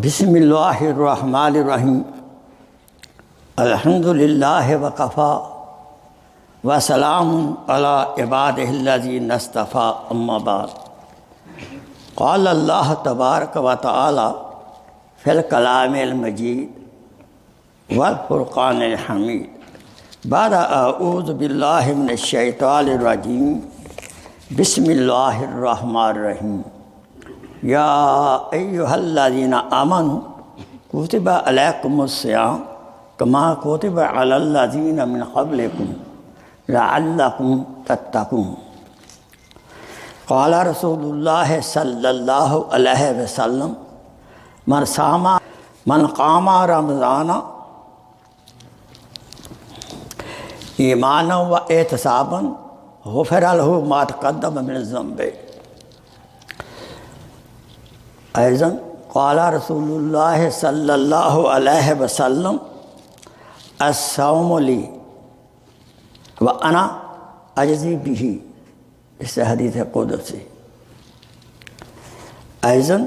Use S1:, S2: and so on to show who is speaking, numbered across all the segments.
S1: بسم اللہ الرحمن الرحیم الحمد للہ وکفا وسلام علی عبادہ الذین اصطفیٰ اما بعد قال اللہ تبارک و تعالی فی الکلام المجید والفرقان الحمید بعد اعوذ باللہ من الشیطان الرجیم بسم اللہ الرحمن الرحیم یا ایہا الذین آمنوا کتب علیکم الصیام کما کتب علی الذین من قبلکم لعلکم تتقون قال رسول اللہ صلی اللہ علیہ وسلم من قام رمضان ایمانا و احتسابا غفر له ما تقدم من الذنب ایضا قال رسول اللہ صلی اللہ علیہ وسلم الصوم لی وانا اجزی بہ، اس سے حدیث قدسی. ایضا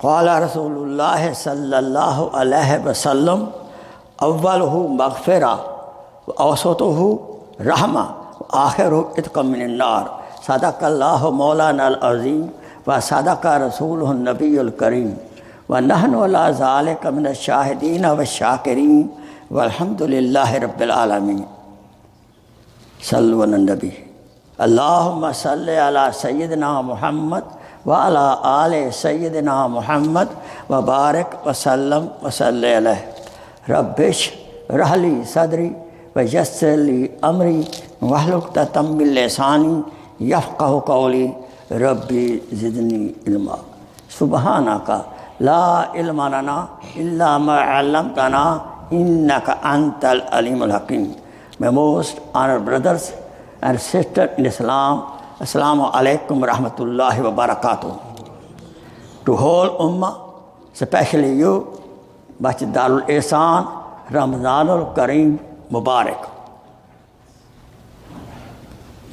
S1: قال رسول اللہ صلی اللہ علیہ وسلم اولہ مغفرہ واوسطہ رحمہ وآخرہ عتق من النار صدق اللہ مولانا العظیم وصدق رسولہ النبی الکریم ونحن علی ذلک من الشاہدین والشاکرین والحمد للہ رب العالمین. صلوا علی النبی. اللہم صلی علی سیدنا محمد وعلی آل سیدنا محمد وبارک وسلم وصلی علیہ. رب اشرح لی صدری ویسر لی امری واحلل عقدۃ من لسانی یفقہوا قولی ربی زدنی علما. سبحانک لا علم لنا الا ما علمتنا انک انت العلیم الحکیم. My most honored brothers and sisters in Islam, Assalamu alaikum wa rahmatullahi wa barakatuh. To whole ummah, especially you, Masjid Darul Ihsan, Ramadanul Kareem Mubarak.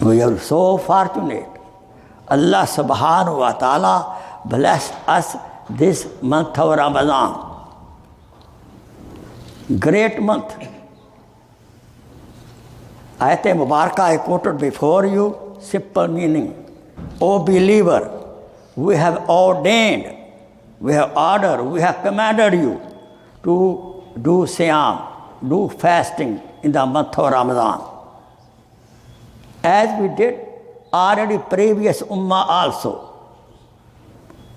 S1: We are so fortunate. Allah subhanahu wa ta'ala blessed us this month of Ramadan. Great month. Ayat Mubarakah I quoted before you, simple meaning. O believer, we have ordained, we have ordered, we have commanded you to do siyam, do fasting in the month of Ramadan. As we did already previous ummah also.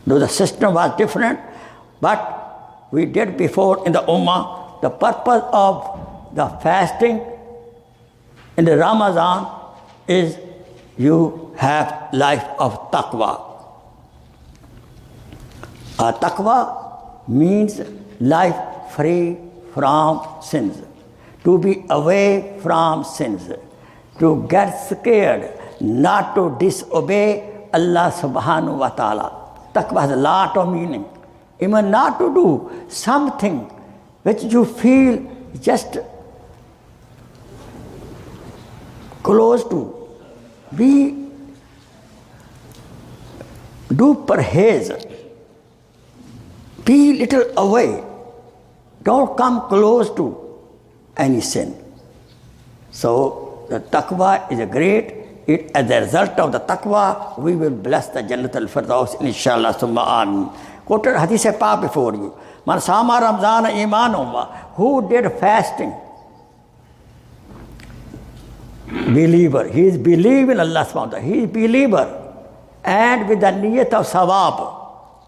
S1: Though the system was different, but we did before in the ummah. The purpose of the fasting in the Ramadan is you have life of taqwa. Taqwa means life free from sins, to be away from sins, to get scared, not to disobey Allah subhanahu wa ta'ala. Taqwa has a lot of meaning. Even not to do something which you feel just close to. Do parhez. Be little away. Don't come close to any sin. So the taqwa is a great. As a result of the taqwa, we will bless the Jannat al-Firdaus, inshallah, summa amin. Quoted hadith Pak before you. Man sama Ramzan iman. Who did fasting? Believer. He is believe in Allah subhanahu wa ta'ala. He is believer. And with the niyat of sawab,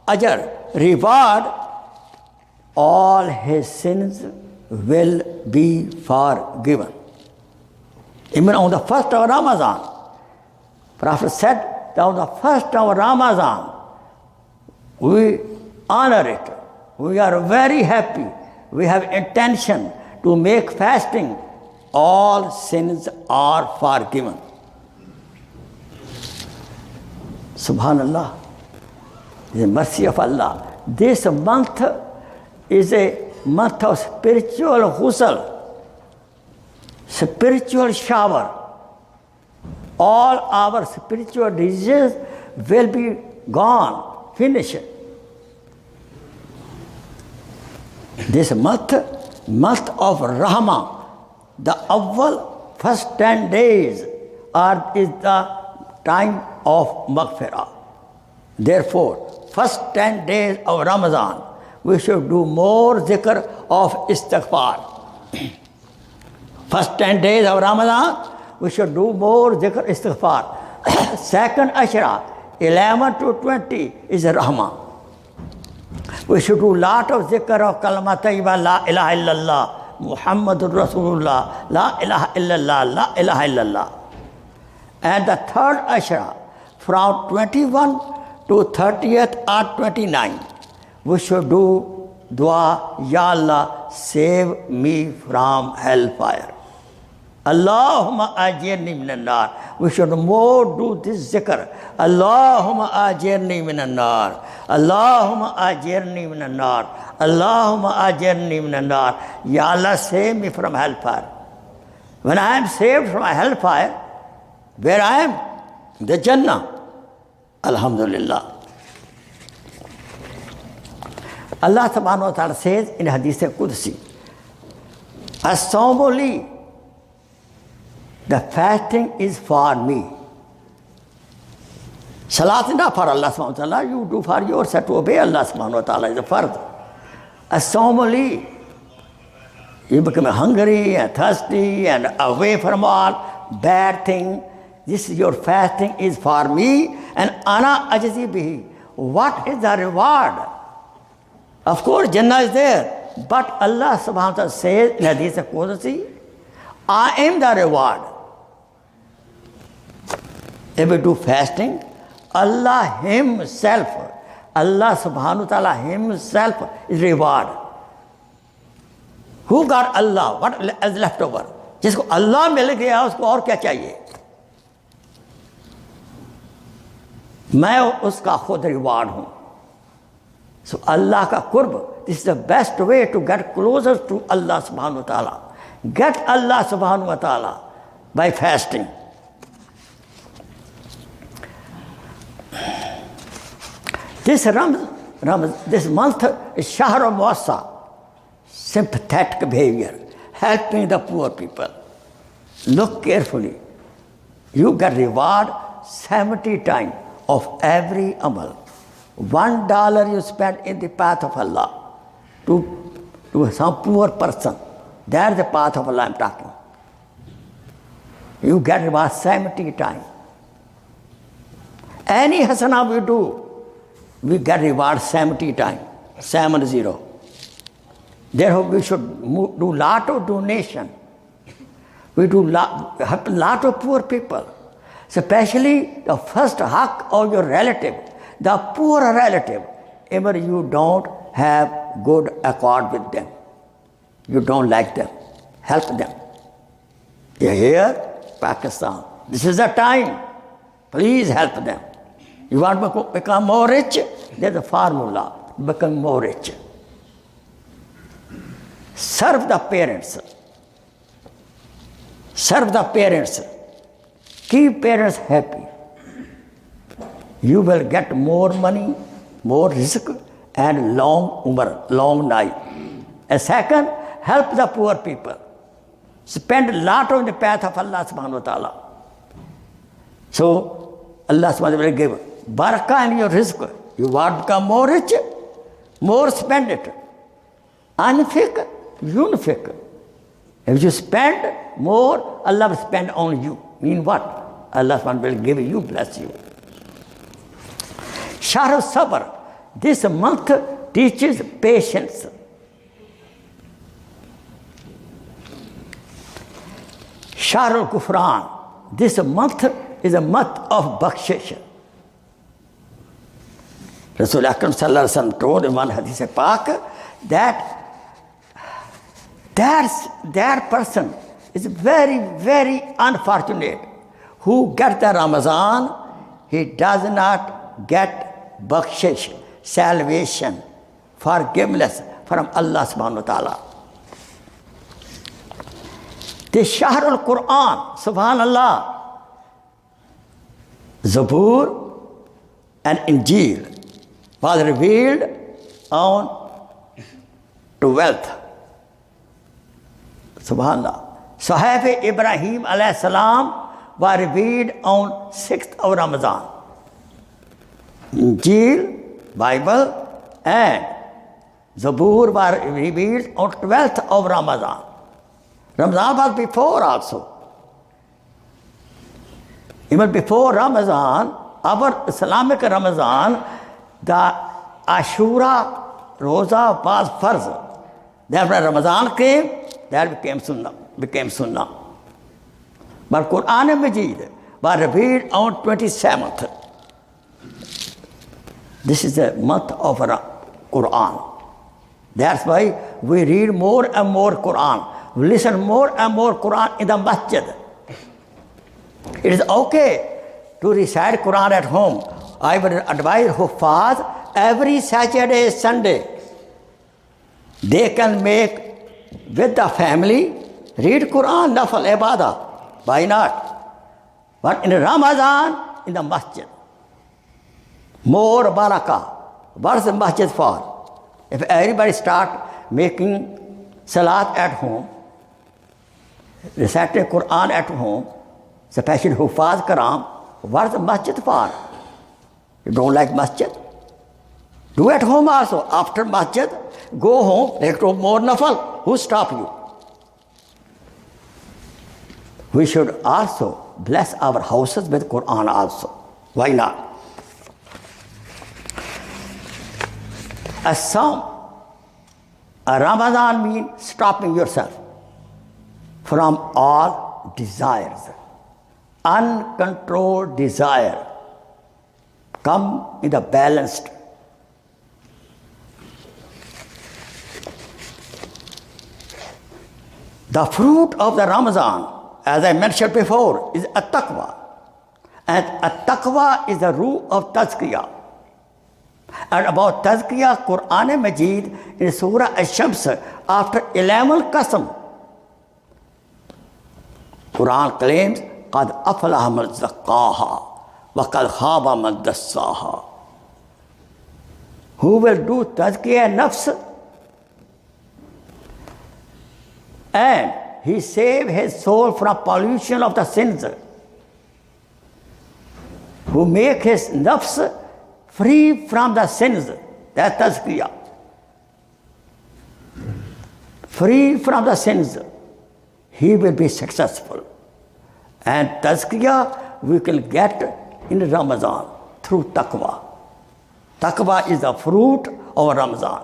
S1: ajr, reward, all his sins will be forgiven. Even on the first of Ramadan, Prophet said that on the first of Ramadan, we honor it. We are very happy. We have intention to make fasting. All sins are forgiven. Subhanallah. The mercy of Allah. This month is a month of spiritual ghusl, spiritual shower. All our spiritual diseases will be gone, finished. This month of Rahmah, the first 10 days is the time of Maghfirah. Therefore, first 10 days of Ramadan, we should do more zikr of istighfar. First 10 days of Ramadan, we should do more zikr istighfar. Second Ashra, 11 to 20 is Rahmah. We should do lot of zikr of kalama tayyiba, la ilaha illallah, Muhammadur Rasulullah, la ilaha illallah, la ilaha illallah. And the third Ashra, from 21 to 30th or 29, we should do dua, Ya Allah, save me from hellfire. Allahumma ajirni minan nar. We should more do this zikr. Allahumma ajirni minan nar. Allahumma ajirni minan nar. Allahumma ajirni minan nar. Ya Allah, save me from hellfire. When I am saved from hellfire, where I am? The Jannah. Alhamdulillah. Allah subhanahu wa ta'ala says in Hadith Qudsi, As-sawmu li, the fasting is for me. Salat is not for Allah subhanahu wa ta'ala, you do for yourself to obey Allah subhanahu wa ta'ala is a fard. As-sawmu li, you become hungry and thirsty and away from all bad things. This is your fasting is for me and ana ajzi bihi. What is the reward? Of course, Jannah is there. But Allah subhanahu wa ta'ala says in Hadith Qudsi, I am the reward. If we do fasting, Allah Himself, Allah subhanahu wa ta'ala Himself is reward. Who got Allah? What is left over? जिसको Allah मिल गया उसको और क्या चाहिए? मैं उसका खुद reward हूँ. So Allah ka qurb, this is the best way to get closer to Allah subhanahu wa ta'ala. Get Allah subhanahu wa ta'ala by fasting. This month is Shahr al-Muwassa, sympathetic behavior, helping the poor people. Look carefully. You get reward 70 times of every amal. $1 you spend in the path of Allah to some poor person. That's the path of Allah I'm talking. You get reward 70 times. Any hasana we do, we get reward 70 times. 70. Therefore, we should do lot of donation. We do lot of poor people. Especially the first haq of your relative, the poor relative, ever you don't have good accord with them. You don't like them. Help them. You hear? Pakistan. This is the time. Please help them. You want to become more rich? There's a formula. Become more rich. Serve the parents. Serve the parents. Keep parents happy. You will get more money, more rizq, and long umr, long life. And second, help the poor people. Spend a lot on the path of Allah subhanahu wa ta'ala. So, Allah subhanahu wa ta'ala will give barakah in your rizq. You want to become more rich? More spend it. Anfiq, yunfiq. If you spend more, Allah will spend on you. Mean what? Allah subhanahu wa ta'ala will give you, bless you. Shahr al-Sabr. This month teaches patience. Shahr al-Kufran. This month is a month of bakshish. Rasul Akram sallallahu alaihi wasallam told in one hadith pak that person is very, very unfortunate who gets the Ramadan, he does not get bakshish, salvation, forgiveness from Allah subhanahu wa ta'ala. The Shahr al-Quran, subhanallah, Zabur and Injil was revealed on 12th. Subhanallah. Sahif Ibrahim alayhi salam were revealed on 6th of Ramadan. Injil, Bible, and Zabur were revealed on 12th of Ramadan. Ramadan was before also. Even before Ramadan, our Islamic Ramadan, the Ashura Roza was farz. Then when Ramadan came, that became Sunnah. But Quran Majid was revealed on 27th. This is the month of Quran. That's why we read more and more Quran. We listen more and more Quran in the masjid. It is okay to recite Quran at home. I would advise Huffaz every Saturday, Sunday. They can make with the family, read Quran, nafal, ibadah. Why not? But in Ramadan, in the masjid. More barakah. What is the masjid for? If everybody start making salat at home, reciting Quran at home, especially Huffaz Karam, what is the masjid for? You don't like masjid? Do at home also. After masjid, go home, make more nafal. Who stop you? We should also bless our houses with Quran also. Why not? A Ramadan means stopping yourself from all desires. Uncontrolled desire. Come in the balanced. The fruit of the Ramadan, as I mentioned before, is at-taqwa. And at-taqwa is the root of tazkiyah. And about tazkiyah, Quran Majid in Surah Ash-Shams, after 11 qasam, Quran claims, قَدْ أَفْلَحَ مَنْ زَكَّاهَا وَقَدْ خَابَ مَنْ دَسَّاهَا. Who will do tazkiyah nafs? And he saved his soul from pollution of the sins. Who make his nafs free from the sins. That's tazkiyah. Free from the sins. He will be successful. And tazkiyah we can get in Ramadan through taqwa. Taqwa is the fruit of Ramadan.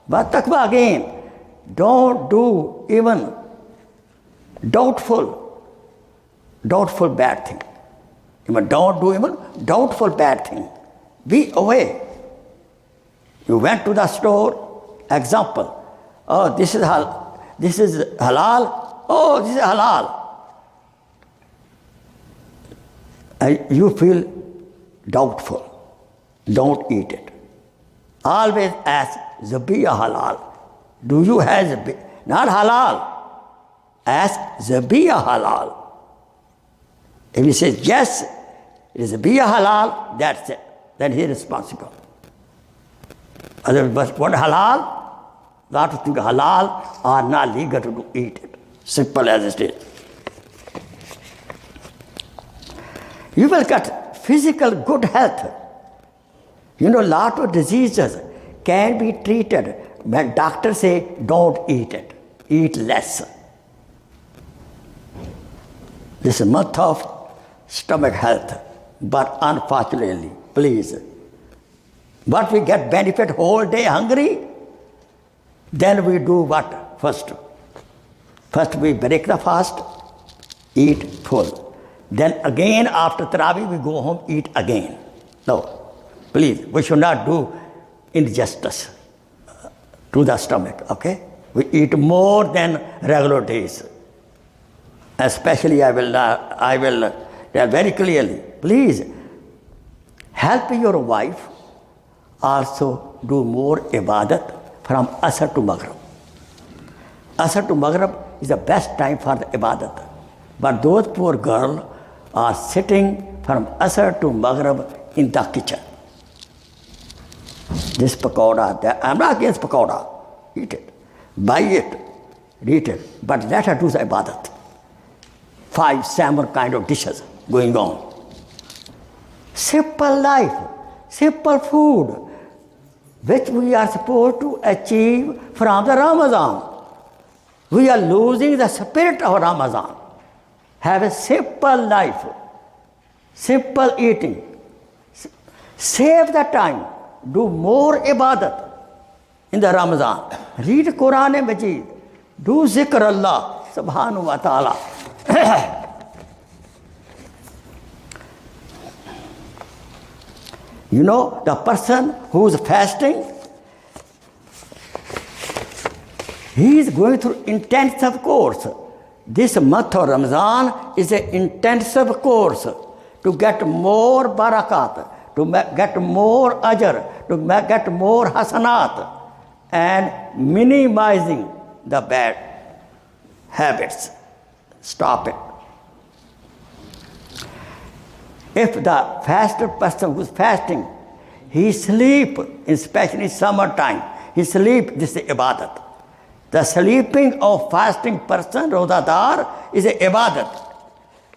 S1: But taqwa again, don't do even doubtful bad thing. Even don't do even doubtful bad thing. Be away. You went to the store, example, oh, this is halal. Oh, this is halal. You feel doubtful. Don't eat it. Always ask, Zabiya halal. Do you have Zabiya? Not halal. Ask, Zabiya halal. If he says yes, it is Zabiya halal, that's it. Then he is responsible. Otherwise, what halal? Got to think halal or not legal to eat it. Simple as it is. You will get physical good health. You know, lot of diseases can be treated when doctors say don't eat it, eat less. This is a month of stomach health, but unfortunately, please, but we get benefit whole day hungry, then we do what first? First we break the fast, eat full. Then again after Tarawih we go home, eat again. No, please, we should not do injustice to the stomach, okay? We eat more than regular days. Especially I will tell very clearly, please help your wife also do more ibadat from Asr to Maghrib. Asr to Maghrib is the best time for the ibadat. But those poor girls are sitting from Asr to Maghrib in the kitchen. This pakoda, I'm not against pakoda, eat it. buy it, eat it, but let her do the ibadat. 5, 7 kind of dishes going on. Simple life, simple food, which we are supposed to achieve from the Ramadan. We are losing the spirit of Ramadan. Have a simple life, simple eating. Save the time, do more ibadat in the Ramadan. Read Quran and Majid, do zikr Allah subhanahu wa ta'ala. You know, the person who is fasting, he is going through intensive course. This month of Ramadan is an intensive course to get more barakat, to get more ajr, to get more hasanat, and minimizing the bad habits. Stop it. If the fasted person who is fasting, he sleep, especially summertime, he sleep, this is ibadat. The sleeping of fasting person, Rodadar, is a ibadat.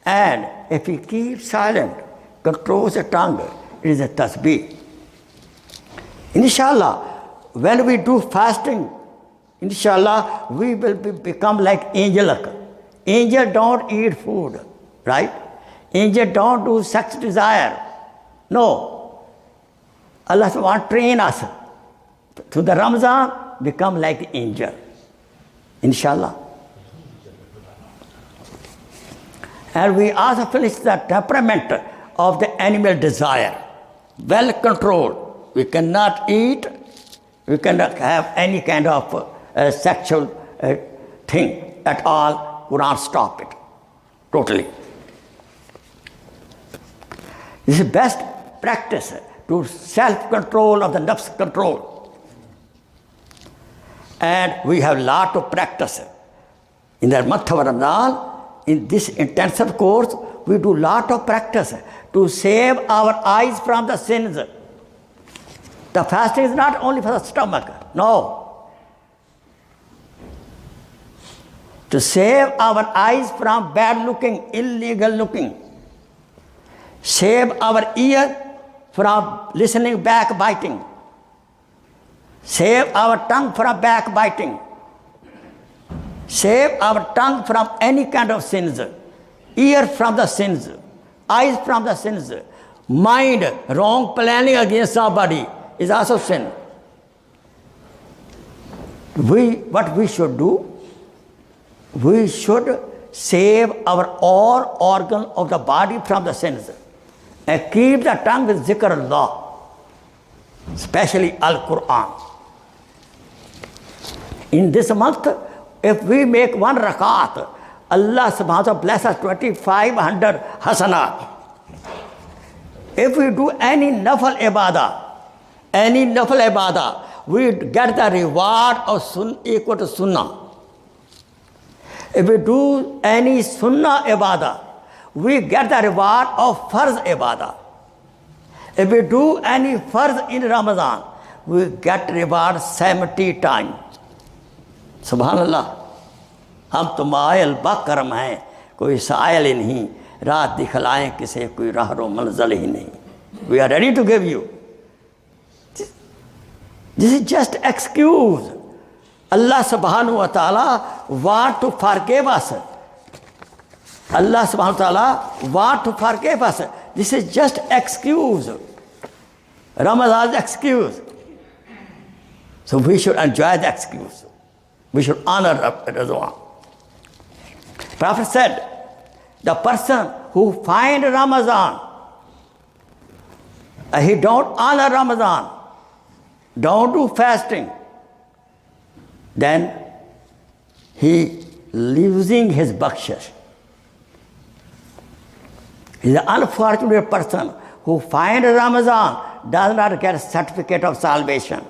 S1: And if he keeps silent, controls the tongue, it is a tasbee. Inshallah, when we do fasting, inshallah, we will become like angelic. Angel don't eat food, right? Angel don't do sex desire. No. Allah wants to train us. To the Ramazan, become like the angel. Inshallah. And we also finish the temperament of the animal desire. Well controlled. We cannot eat. We cannot have any kind of sexual thing at all. Quran stop it. Totally. This is best practice to self-control of the nafs control. And we have a lot of practice. In the month of Ramadan, in this intensive course, we do a lot of practice to save our eyes from the sins. The fasting is not only for the stomach, no. To save our eyes from bad looking, illegal looking. Save our ear from listening backbiting. Save our tongue from backbiting. Save our tongue from any kind of sins. Ear from the sins. Eyes from the sins. Mind, wrong planning against somebody is also sin. What we should do? We should save our all organ of the body from the sins. And keep the tongue with zikr Allah, especially Al-Quran. In this month, if we make 1 rakat, Allah subhanahu wa ta'ala bless us 2,500 hasanat. If we do any nafal ibadah, we get the reward of equal to sunnah. If we do any sunnah ibadah, we get the reward of farz ibadah. If we do any farz in Ramadan, we get reward 70 times. Subhanallah. हम तो मायल बाकरम हैं, कोई soil ही नहीं, रात दिखलाएं किसे कोई रहरो मंजल ही नहीं. We are ready to give you. This is just excuse. Allah subhanahu wa ta'ala want to forgive us. Allah subhanahu wa ta'ala want to forgive us. This is just excuse. Ramadan's excuse. So we should enjoy the excuse. We should honor Ramadan. Prophet said, the person who find Ramadan, he don't honor Ramadan, don't do fasting, then he losing his bakshish. He is an unfortunate person who find Ramadan, does not get a certificate of salvation.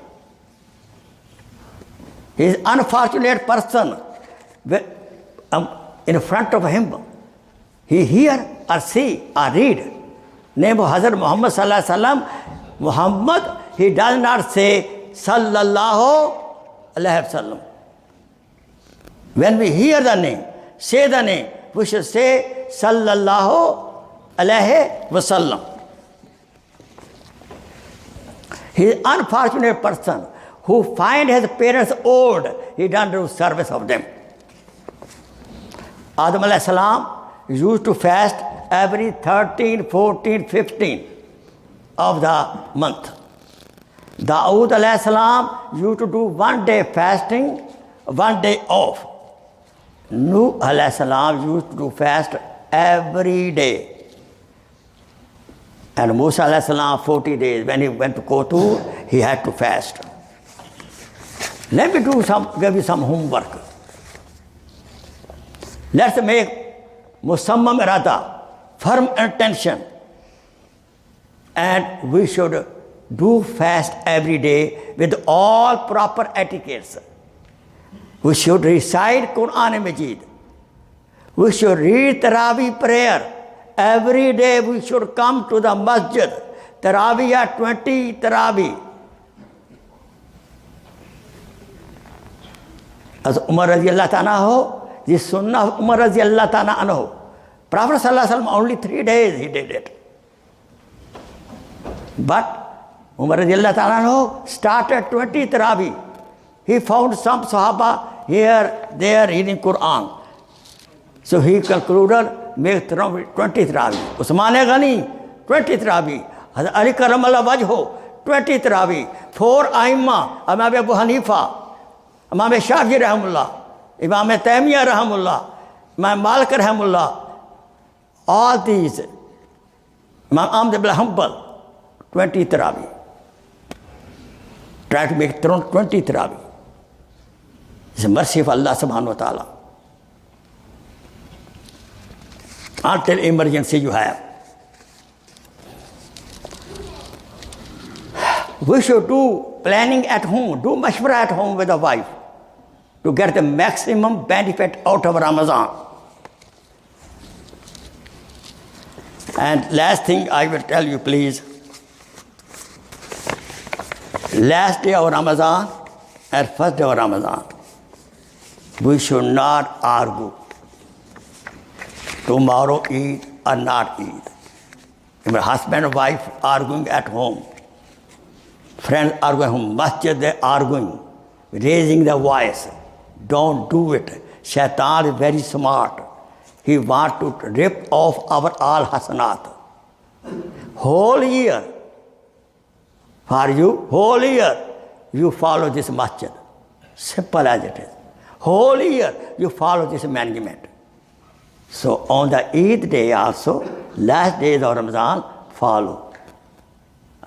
S1: He is an unfortunate person. In front of him, he hear or see or read name of Hazrat Muhammad sallallahu alaihi wasallam. Muhammad, he does not say sallallahu alaihi wasallam. When we hear the name, say the name, we should say Sallallahu Alaihi Wasallam. He is an unfortunate person who find his parents old, he doesn't do service of them. Adam alayhi salam used to fast every 13, 14, 15 of the month. Darood alayhi salam used to do 1 day fasting, 1 day off. Nuh alayhi salam used to do fast every day. And Musa alayhi salam 40 days. When he went to Khokhar, he had to fast. Let me give you some homework. Let's make musammam irada, firm intention. And we should do fast every day with all proper etiquettes. We should recite Quran Majid. We should read Taraweeh prayer. Every day we should come to the masjid. Taraweeh 20 Taraweeh. As Umar radiallahu ta'ala ho, this sunnah of Umar radiallahu ta'ala anhu. Prophet sallallahu alaihi wasallam only 3 days he did it. But Umar radiallahu ta'ala anhu started 20 Taraweeh. He found some Sahaba here, there reading Quran. So he concluded, make 20 Taraweeh. Usman Ghani, 20 Taraweeh. Ali Karamallah Wajho, 20 Taraweeh. 4 Aimma, Imam Abu Hanifa, Imam Shafi Rahimullah, Imam Taymiyah Rahimullah, Imam Malik Rahimullah. All these, Imam Ahmad ibn Hanbal, 20 Taraweeh. Try to make 20 Taraweeh. It's a mercy of Allah subhanahu wa ta'ala. Until emergency you have. We should do planning at home, do mashwara at home with the wife to get the maximum benefit out of Ramadan. And last thing I will tell you, please. Last day of Ramadan and first day of Ramadan, we should not argue. Tomorrow Eid or not Eid. If my husband and wife arguing at home, friends arguing at home, masjid they arguing, raising their voice. Don't do it. Shaitan is very smart. He wants to rip off our all hasanat. Whole year, for you, whole year, you follow this masjid. Simple as it is. Whole year, you follow this management. So on the Eid day also, last days of Ramadan, follow.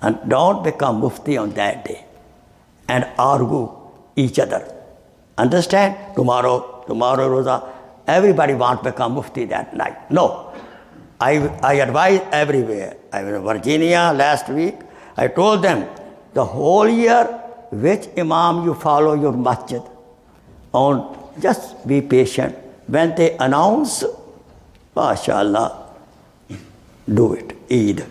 S1: And don't become mufti on that day and argue each other. Understand? Tomorrow Roza, everybody wants to become mufti that night. No. I advise everywhere. I was in Virginia last week. I told them, the whole year, which imam you follow your masjid, just be patient. When they announce, MashaAllah, do it. Eid.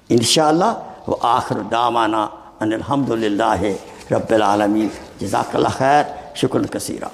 S1: Inshallah, wa akhiru da'wana and alhamdulillahi rabbil alameen. Jazakallah khair. Shukran kaseera.